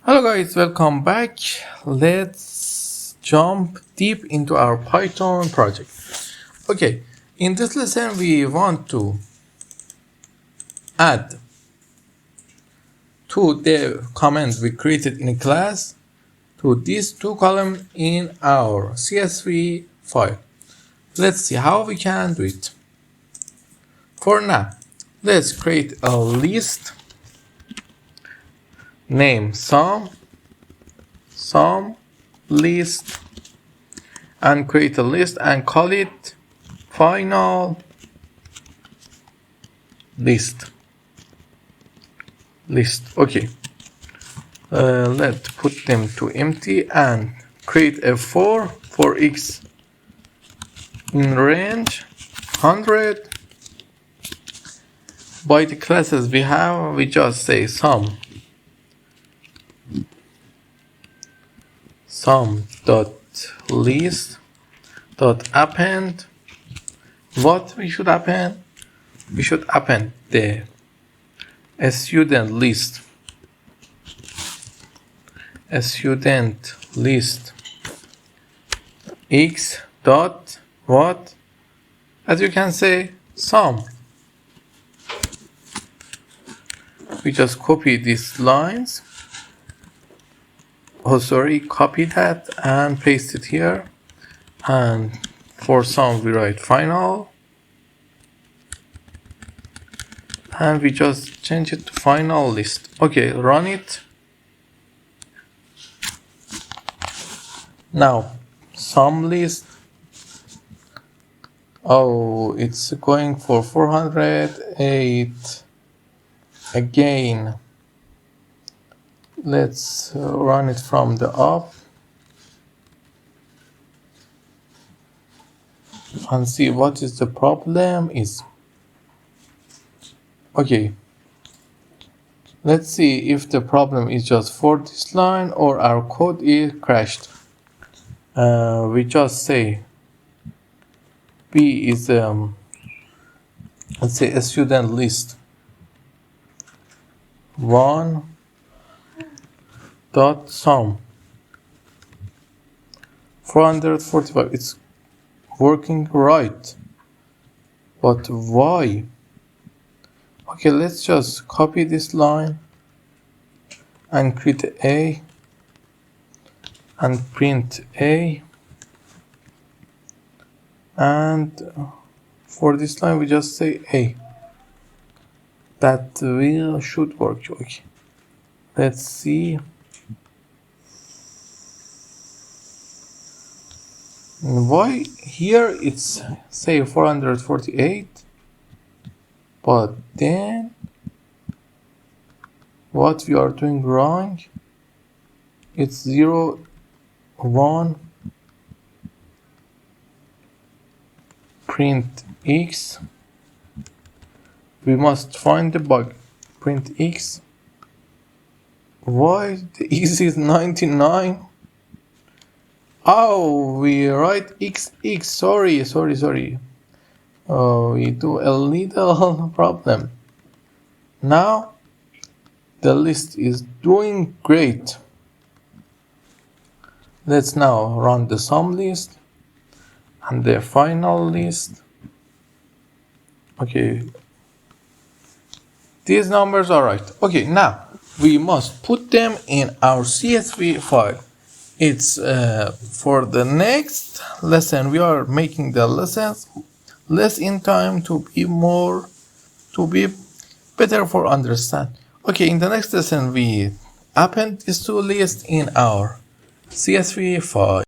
Hello guys, welcome back. Let's jump deep into our Python project. Okay, in this lesson we want to add to the comments we created in a class to these two columns in our CSV file. Let's see how we can do it. For now, let's create a list, name sum list, and create a list and call it final list. Okay, let's put them to empty and create a for x in range 100. By the classes we have, we just say sum dot list dot append. What we should append? We should append the student list x dot what? As you can say, sum. We just copy these lines. Copy that and paste it here. And for sum we write final. And we just change it to final list. Okay, run it. Now, sum list. Oh, it's going for 408 again. Let's run it from the up and see what is the problem is. Okay, let's see if the problem is just for this line or our code is crashed. We just say B is let's say a student list 1 dot sum 445. It's working right, but why? Okay, let's just copy this line and create A and print A, and for this line we just say A. That should work. Okay, let's see. Why here it's say 448, but then what we are doing wrong, it's 0 1 print x. We must find the bug. Print x. Why the x is 99? Oh, we write XX. Sorry. Oh, we do a little problem. Now the list is doing great. Let's now run the sum list and the final list. Okay, these numbers are right. Okay, now we must put them in our CSV file. It's for the next lesson. We are making the lessons less in time to be better for understand. Okay, in the next lesson we append these two lists in our CSV file.